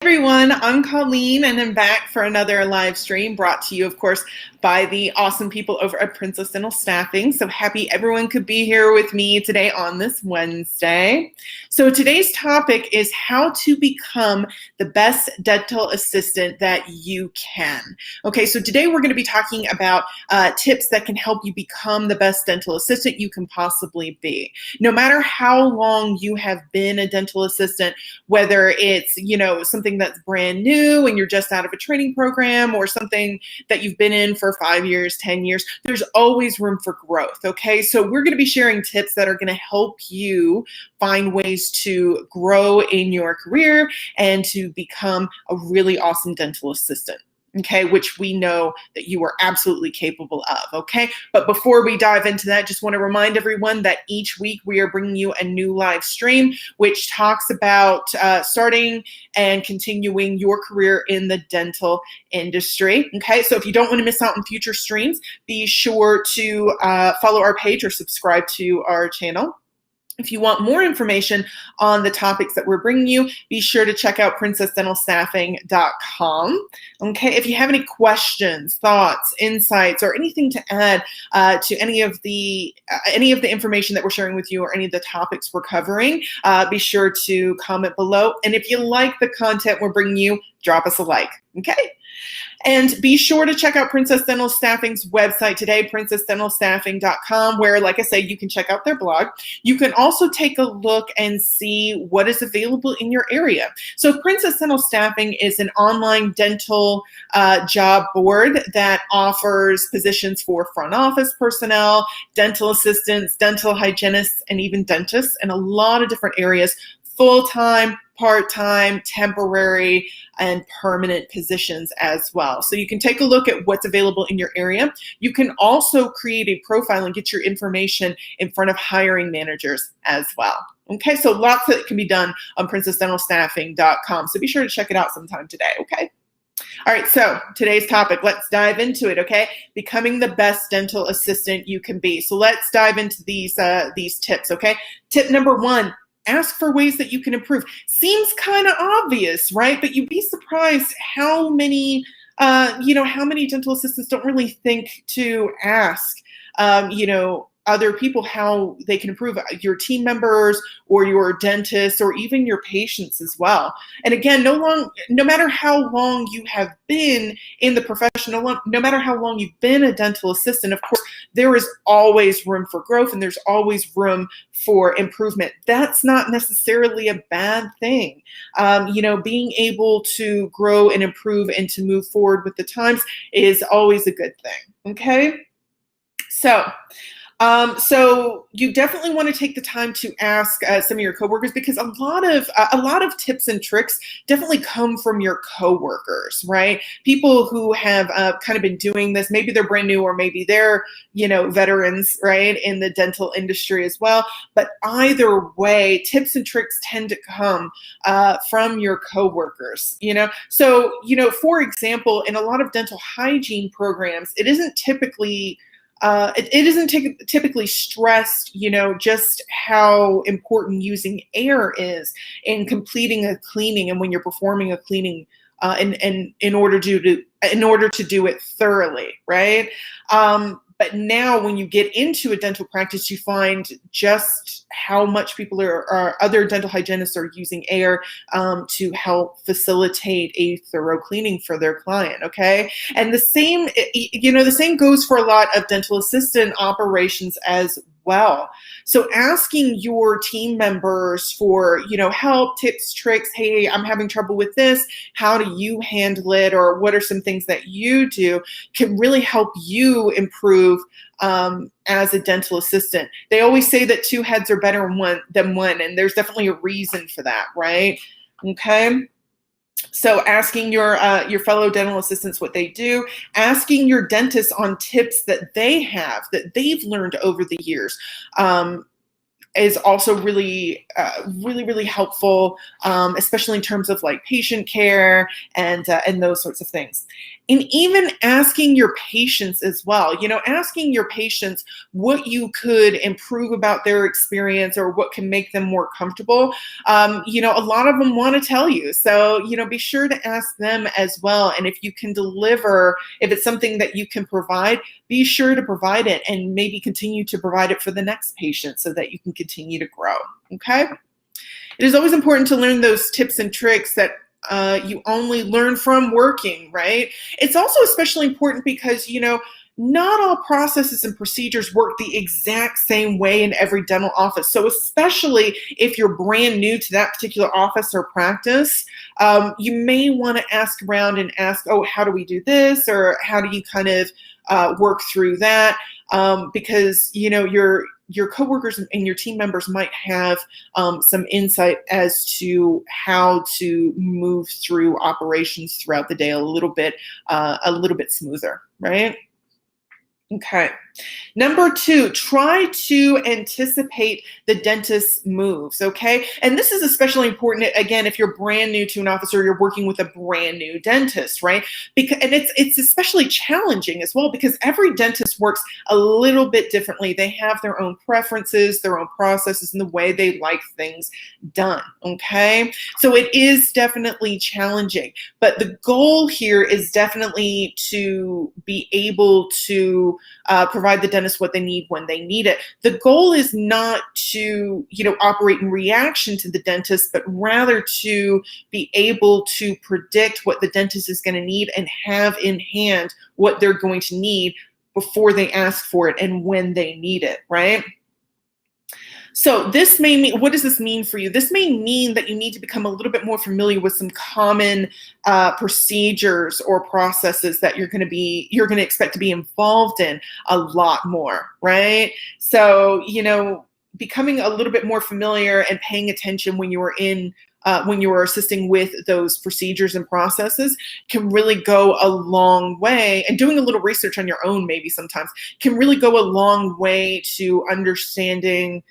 Everyone, I'm Colleen and I'm back for another live stream brought to you, of course, by the awesome people over at Princess Dental Staffing. So happy everyone could be here with me today on this Wednesday. So today's topic is how to become the best dental assistant that you can. Okay, so today we're going to be talking about tips that can help you become the best dental assistant you can possibly be. No matter how long you have been a dental assistant, whether it's, something that's brand new and you're just out of a training program or something that you've been in for 5 years, 10 years, there's always room for growth, okay? So we're gonna be sharing tips that are gonna help you find ways to grow in your career and to become a really awesome dental assistant. Okay, which we know that you are absolutely capable of, okay? But before we dive into that, just want to remind everyone that each week we are bringing you a new live stream, which talks about starting and continuing your career in the dental industry, okay? So if you don't want to miss out on future streams, be sure to follow our page or subscribe to our channel. If you want more information on the topics that we're bringing you, be sure to check out princessdentalstaffing.com. Okay, if you have any questions, thoughts, insights, or anything to add to any of the information that we're sharing with you or any of the topics we're covering, be sure to comment below. And if you like the content we're bringing you, drop us a like. Okay. And be sure to check out Princess Dental Staffing's website today, princessdentalstaffing.com, where, like I say, you can check out their blog. You can also take a look and see what is available in your area. So Princess Dental Staffing is an online dental job board that offers positions for front office personnel, dental assistants, dental hygienists, and even dentists in a lot of different areas, full-time, part-time, temporary, and permanent positions as well. So you can take a look at what's available in your area. You can also create a profile and get your information in front of hiring managers as well. Okay, so lots that can be done on princessdentalstaffing.com. So be sure to check it out sometime today, okay? All right, so today's topic, let's dive into it, okay? Becoming the best dental assistant you can be. So let's dive into these tips, okay? Tip number 1, ask for ways that you can improve. Seems kind of obvious, right? But you'd be surprised how many dental assistants don't really think to ask, other people how they can improve, your team members or your dentists or even your patients as well. And again, no matter how long you have been in the profession, no matter how long you've been a dental assistant, of course, there is always room for growth and there's always room for improvement. That's not necessarily a bad thing. Being able to grow and improve and to move forward with the times is always a good thing, okay? So you definitely want to take the time to ask some of your coworkers, because a lot of tips and tricks definitely come from your coworkers, right? People who have kind of been doing this. Maybe they're brand new, or maybe they're veterans, right, in the dental industry as well. But either way, tips and tricks tend to come from your coworkers. So for example, in a lot of dental hygiene programs, it isn't typically typically stressed, just how important using air is in completing a cleaning and when you're performing a cleaning, in order to do it thoroughly, right? But now when you get into a dental practice, you find just how much people or other dental hygienists are using air to help facilitate a thorough cleaning for their client, okay? And the same goes for a lot of dental assistant operations as well. So asking your team members for, help, tips, tricks, hey, I'm having trouble with this, how do you handle it, or what are some things that you do, can really help you improve as a dental assistant. They always say that 2 heads are better than one, and there's definitely a reason for that, right? Okay. So asking your fellow dental assistants what they do, asking your dentist on tips that they have, that they've learned over the years, is also really helpful, especially in terms of like patient care and those sorts of things. And even asking your patients as well, asking your patients what you could improve about their experience or what can make them more comfortable. A lot of them want to tell you. So, be sure to ask them as well. And if you can deliver, if it's something that you can provide, be sure to provide it and maybe continue to provide it for the next patient so that you can continue to grow. Okay. It is always important to learn those tips and tricks that you only learn from working, right? It's also especially important because, not all processes and procedures work the exact same way in every dental office. So especially if you're brand new to that particular office or practice, you may want to ask around and ask, oh, how do we do this? Or how do you kind of work through that? Because, your coworkers and your team members might have some insight as to how to move through operations throughout the day a little bit smoother, right? Okay. Number 2, try to anticipate the dentist's moves, okay? And this is especially important, again, if you're brand new to an office or you're working with a brand new dentist, right? And it's especially challenging as well because every dentist works a little bit differently. They have their own preferences, their own processes, and the way they like things done, okay? So it is definitely challenging, but the goal here is definitely to be able to provide the dentist what they need when they need it. The goal is not to, operate in reaction to the dentist, but rather to be able to predict what the dentist is going to need and have in hand what they're going to need before they ask for it and when they need it, right? So this may mean, what does this mean for you? This may mean that you need to become a little bit more familiar with some common procedures or processes that you're going to expect to be involved in a lot more, right? So, becoming a little bit more familiar and paying attention when you are assisting with those procedures and processes can really go a long way, and doing a little research on your own maybe sometimes can really go a long way to understanding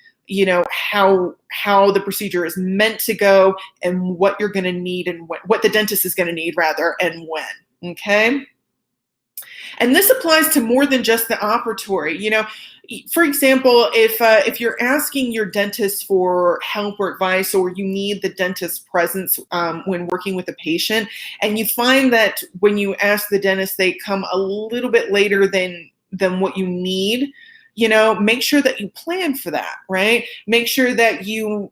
how the procedure is meant to go and what you're going to need and what the dentist is going to need rather and when. Okay. And this applies to more than just the operatory. For example, if you're asking your dentist for help or advice, or you need the dentist's presence when working with a patient, and you find that when you ask the dentist, they come a little bit later than what you need, make sure that you plan for that, right? Make sure that you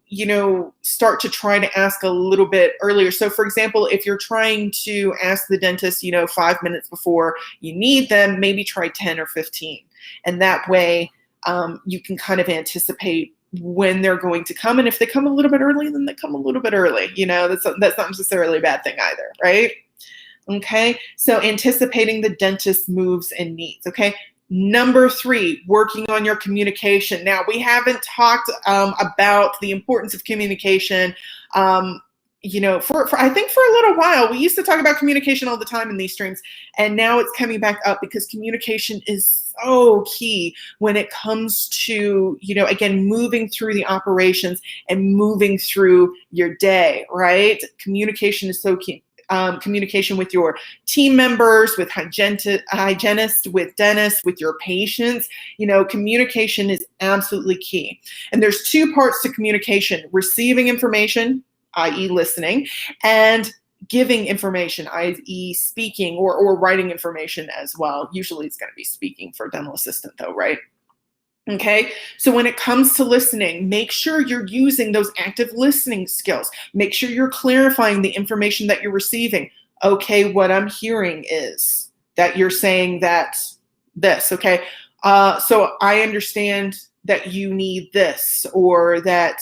start to try to ask a little bit earlier. So for example, if you're trying to ask the dentist, 5 minutes before you need them, maybe try 10 or 15. And that way you can kind of anticipate when they're going to come. And if they come a little bit early, then they come a little bit early. That's not necessarily a bad thing either, right? Okay, so anticipating the dentist's moves and needs, okay? Number 3, working on your communication. Now, we haven't talked about the importance of communication. For I think for a little while, we used to talk about communication all the time in these streams, and now it's coming back up because communication is so key when it comes to, again, moving through the operations and moving through your day, right? Communication is so key. Communication with your team members, with hygienists, with dentists, with your patients. Communication is absolutely key. And there's 2 parts to communication: receiving information, i.e. listening, and giving information, i.e. speaking or writing information as well. Usually it's going to be speaking for a dental assistant though, right? Okay, so when it comes to listening, make sure you're using those active listening skills. Make sure you're clarifying the information that you're receiving. Okay, what I'm hearing is that you're saying that this, okay? So I understand that you need this, or that,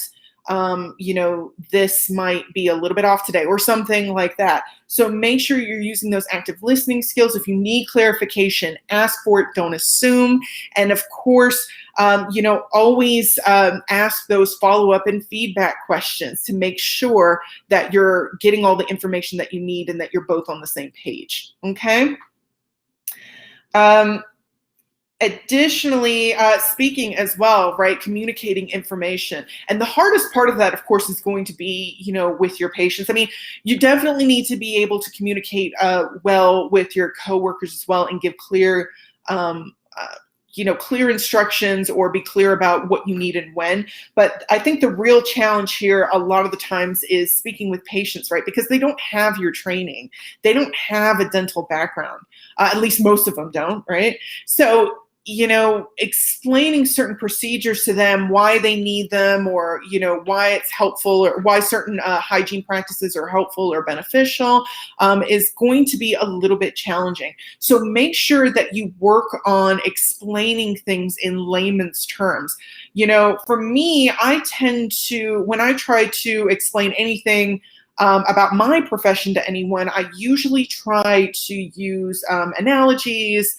this might be a little bit off today, or something like that. So make sure you're using those active listening skills. If you need clarification, ask for it, don't assume. And of course, always ask those follow-up and feedback questions to make sure that you're getting all the information that you need and that you're both on the same page, okay? Additionally, speaking as well, right? Communicating information. And the hardest part of that, of course, is going to be, with your patients. I mean, you definitely need to be able to communicate well with your coworkers as well and give clear, clear instructions or be clear about what you need and when. But I think the real challenge here a lot of the times is speaking with patients, right? Because they don't have your training. They don't have a dental background. At least most of them don't, right? So explaining certain procedures to them, why they need them, or, why it's helpful, or why certain hygiene practices are helpful or beneficial, is going to be a little bit challenging. So make sure that you work on explaining things in layman's terms. For me, I tend to, when I try to explain anything about my profession to anyone, I usually try to use analogies,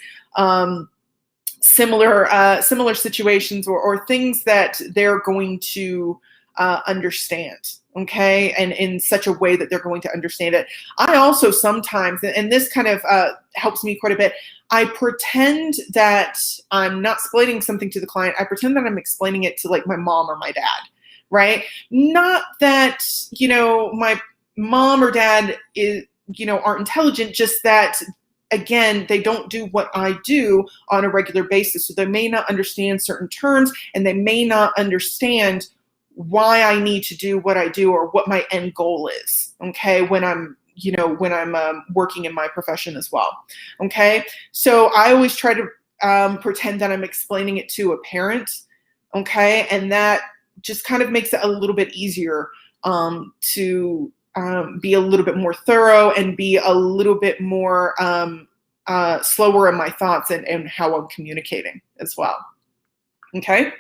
similar situations, or things that they're going to understand, okay, and in such a way that they're going to understand it. I also sometimes, and this kind of helps me quite a bit, I pretend that I'm not explaining something to the client. I pretend that I'm explaining it to like my mom or my dad, right? Not that, my mom or dad is, aren't intelligent, just that again, they don't do what I do on a regular basis. So they may not understand certain terms, and they may not understand why I need to do what I do or what my end goal is. Okay. When I'm working in my profession as well. Okay. So I always try to pretend that I'm explaining it to a parent. Okay. And that just kind of makes it a little bit easier to be a little bit more thorough and be a little bit more slower in my thoughts and how I'm communicating as well. Okay.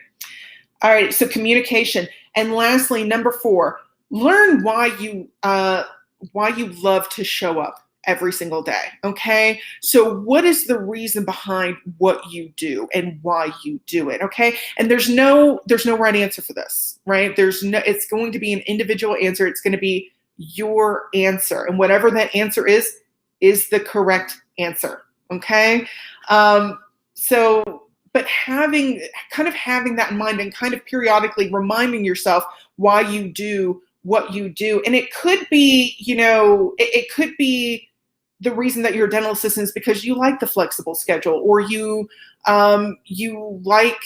All right. So communication. And lastly, number 4, learn why you love to show up every single day. Okay. So what is the reason behind what you do and why you do it? Okay. And there's no right answer for this, right? It's going to be an individual answer. It's going to be your answer, and whatever that answer is the correct answer. Okay. But having that in mind and kind of periodically reminding yourself why you do what you do. And it could be, it could be the reason that you're a dental assistant is because you like the flexible schedule, or you like,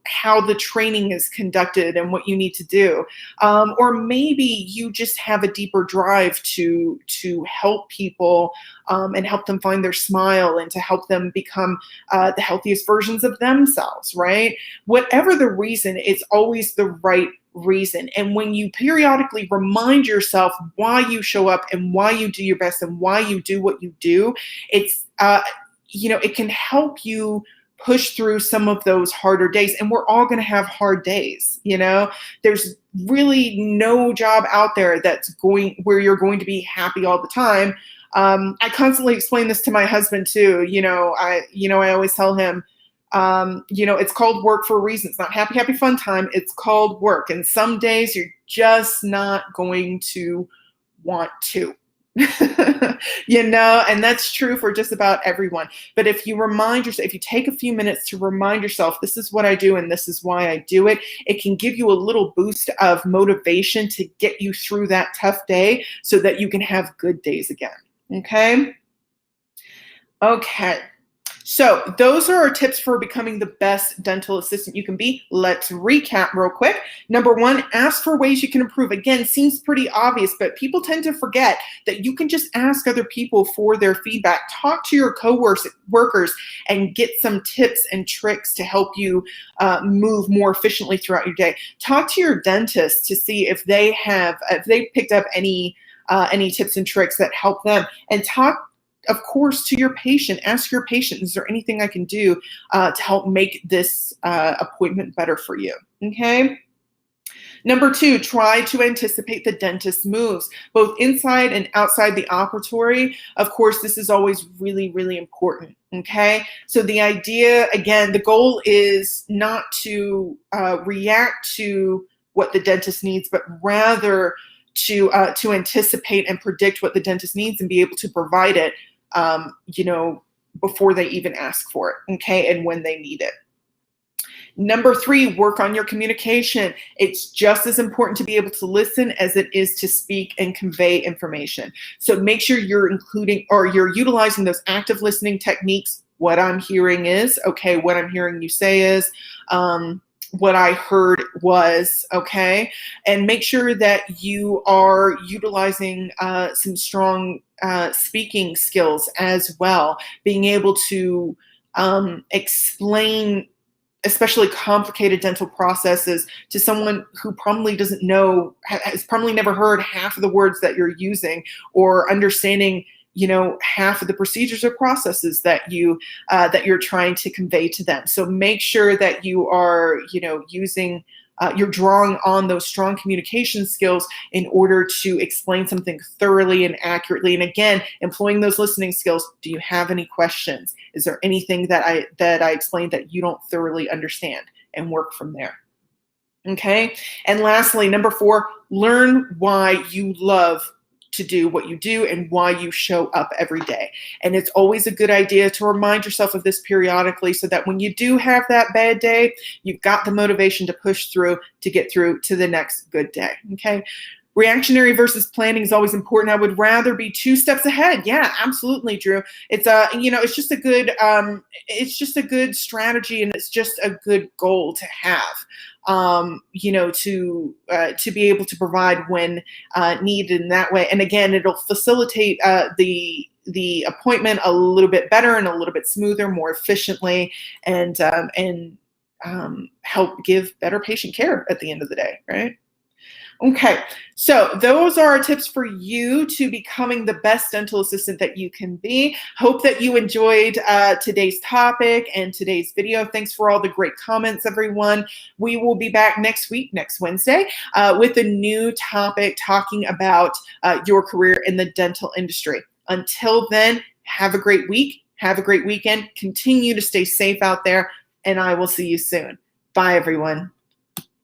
how the training is conducted and what you need to do. Or maybe you just have a deeper drive to help people and help them find their smile and to help them become the healthiest versions of themselves, right? Whatever the reason, it's always the right reason. And when you periodically remind yourself why you show up and why you do your best and why you do what you do, it's it can help you push through some of those harder days. And we're all going to have hard days. There's really no job out there where you're going to be happy all the time. I constantly explain this to my husband too. I always tell him, it's called work for a reason. It's not happy, happy, fun time. It's called work. And some days you're just not going to want to, and that's true for just about everyone. But if you remind yourself, if you take a few minutes to remind yourself, this is what I do and this is why I do it, it can give you a little boost of motivation to get you through that tough day so that you can have good days again. Okay. Okay. So those are our tips for becoming the best dental assistant you can be. Let's recap real quick. Number 1, ask for ways you can improve. Again, seems pretty obvious, but people tend to forget that you can just ask other people for their feedback. Talk to your coworkers and get some tips and tricks to help you move more efficiently throughout your day. Talk to your dentist to see if they picked up any tips and tricks that help them. And talk, of course, to your patient. Ask your patient, is there anything I can do to help make this appointment better for you? Okay. Number 2, try to anticipate the dentist's moves, both inside and outside the operatory. Of course, this is always really, really important. Okay. So the idea, again, the goal is not to react to what the dentist needs, but rather to anticipate and predict what the dentist needs and be able to provide it, before they even ask for it, okay, and when they need it. Number 3, work on your communication. It's just as important to be able to listen as it is to speak and convey information. So make sure you're including or you're utilizing those active listening techniques. What I'm hearing is, okay, what I'm hearing you say is, what I heard was, okay, and make sure that you are utilizing some strong speaking skills as well, being able to explain especially complicated dental processes to someone who probably doesn't know, has probably never heard half of the words that you're using, or understanding, half of the procedures or processes that you're trying to convey to them. So make sure that you are, using, you're drawing on those strong communication skills in order to explain something thoroughly and accurately. And again, employing those listening skills. Do you have any questions? Is there anything that I explained that you don't thoroughly understand? And work from there. Okay. And lastly, number 4, learn why you love to do what you do and why you show up every day. And it's always a good idea to remind yourself of this periodically so that when you do have that bad day, you've got the motivation to push through to get through to the next good day. Okay. Reactionary versus planning is always important. I would rather be 2 steps ahead. Yeah, absolutely, Drew. It's it's just a good strategy, and it's just a good goal to have. To be able to provide when needed in that way. And again, it'll facilitate the appointment a little bit better and a little bit smoother, more efficiently, and help give better patient care at the end of the day, right? Okay, so those are our tips for you to becoming the best dental assistant that you can be. Hope that you enjoyed today's topic and today's video. Thanks for all the great comments, everyone. We will be back next week, next Wednesday, with a new topic talking about your career in the dental industry. Until then, have a great week. Have a great weekend. Continue to stay safe out there, and I will see you soon. Bye, everyone.